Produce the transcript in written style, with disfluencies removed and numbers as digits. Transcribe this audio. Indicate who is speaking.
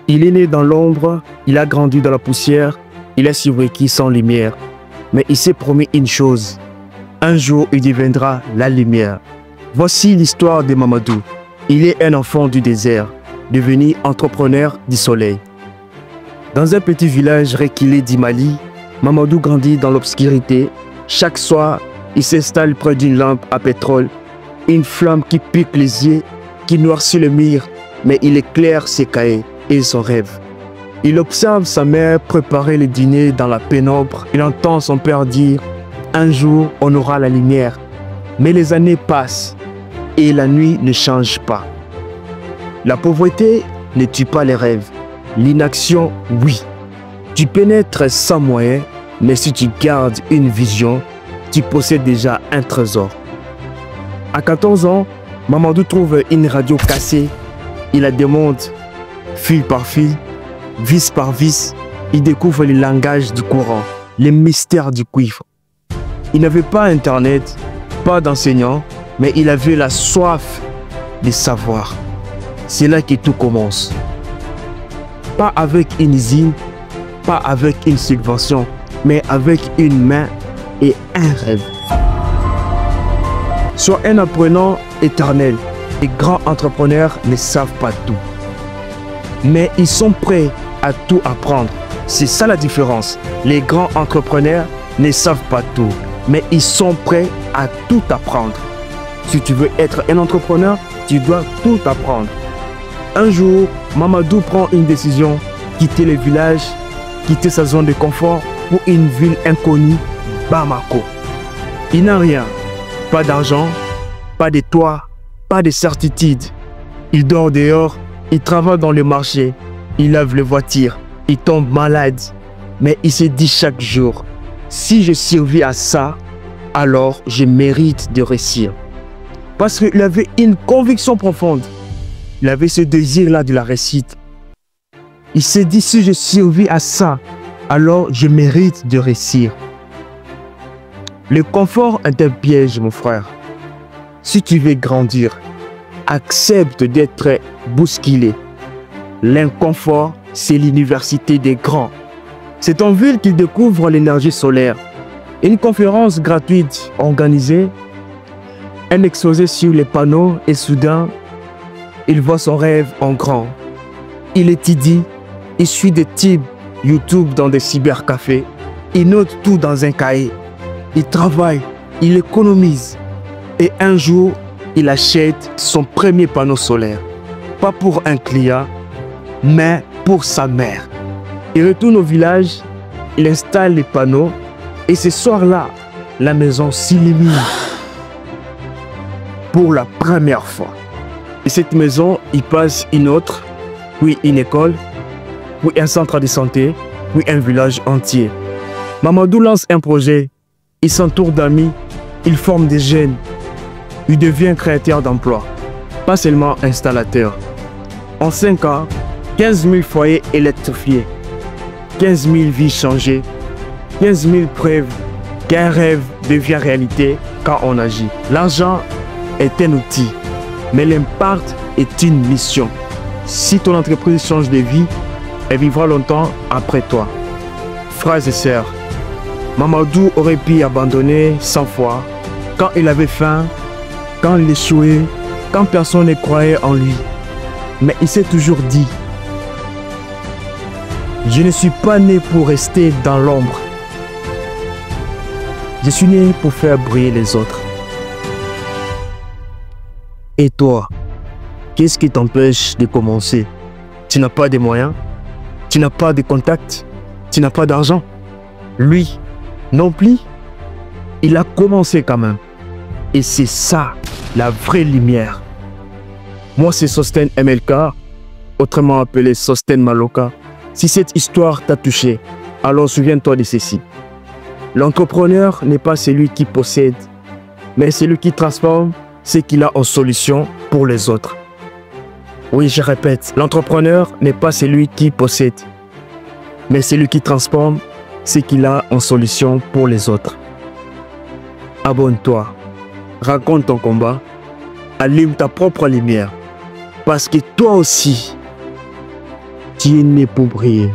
Speaker 1: Il est né dans l'ombre, il a grandi dans la poussière, il a survécu sans lumière. Mais il s'est promis une chose. Un jour, il deviendra la lumière. Voici l'histoire de Mamadou. Il est un enfant du désert, devenu entrepreneur du soleil. Dans un petit village reculé du Mali, Mamadou grandit dans l'obscurité. Chaque soir, il s'installe près d'une lampe à pétrole, une flamme qui pique les yeux, qui noircit le mur, mais il éclaire ses cahiers et son rêve. Il observe sa mère préparer le dîner dans la pénombre. Il entend son père dire « Un jour, on aura la lumière ». Mais les années passent et la nuit ne change pas. La pauvreté ne tue pas les rêves. L'inaction, oui. Tu pénètres sans moyen, mais si tu gardes une vision, tu possèdes déjà un trésor. À 14 ans, Mamadou trouve une radio cassée. Il la démonte fil par fil, vis par vis. Il découvre le langage du courant, les mystères du cuivre. Il n'avait pas Internet, pas d'enseignant, mais il avait la soif de savoir. C'est là que tout commence. Pas avec une usine, pas avec une subvention, mais avec une main et un rêve. Sois un apprenant éternel. Les grands entrepreneurs ne savent pas tout. Mais ils sont prêts à tout apprendre. C'est ça la différence. Les grands entrepreneurs ne savent pas tout, mais ils sont prêts à tout apprendre. Si tu veux être un entrepreneur, tu dois tout apprendre. Un jour, Mamadou prend une décision, quitter le village, quitter sa zone de confort pour une ville inconnue, Bamako. Il n'a rien, pas d'argent, pas de toit, pas de certitude. Il dort dehors, il travaille dans le marché, il lave les voitures, il tombe malade. Mais il se dit chaque jour, si je survis à ça, alors je mérite de réussir. Parce qu'il avait une conviction profonde. Il avait ce désir-là de la réussite. Il s'est dit, si je survis à ça, alors je mérite de réussir. Le confort est un piège, mon frère. Si tu veux grandir, accepte d'être bousculé. L'inconfort, c'est l'université des grands. C'est en ville qu'il découvre l'énergie solaire. Une conférence gratuite organisée, un exposé sur les panneaux et soudain, il voit son rêve en grand. Il étudie, il suit des types YouTube dans des cybercafés, il note tout dans un cahier, il travaille, il économise. Et un jour, il achète son premier panneau solaire. Pas pour un client, mais pour sa mère. Il retourne au village, il installe les panneaux et ce soir-là, la maison s'illumine. Pour la première fois. Et cette maison, il passe une autre, puis une école, puis un centre de santé, puis un village entier. Mamadou lance un projet, il s'entoure d'amis, il forme des jeunes, il devient créateur d'emplois, pas seulement installateur. En 5 ans, 15 000 foyers électrifiés, 15 000 vies changées, 15 000 preuves qu'un rêve devient réalité quand on agit. L'argent est un outil, mais l'impact est une mission. Si ton entreprise change de vie, elle vivra longtemps après toi. Frères et sœurs, Mamadou aurait pu abandonner 100 fois, quand il avait faim, quand il échouait, quand personne ne croyait en lui. Mais il s'est toujours dit, je ne suis pas né pour rester dans l'ombre. Je suis né pour faire briller les autres. Et toi, qu'est-ce qui t'empêche de commencer? Tu n'as pas de moyens? Tu n'as pas de contacts? Tu n'as pas d'argent? Lui, non plus. Il a commencé quand même. Et c'est ça, la vraie lumière. Moi, c'est Sosten MLK, autrement appelé Sosten Maloka. Si cette histoire t'a touché, alors souviens-toi de ceci. L'entrepreneur n'est pas celui qui possède, mais celui qui transforme ce qu'il a en solution pour les autres. Oui, je répète, l'entrepreneur n'est pas celui qui possède, mais celui qui transforme ce qu'il a en solution pour les autres. Abonne-toi, raconte ton combat, allume ta propre lumière, parce que toi aussi, Tu es né pour briller.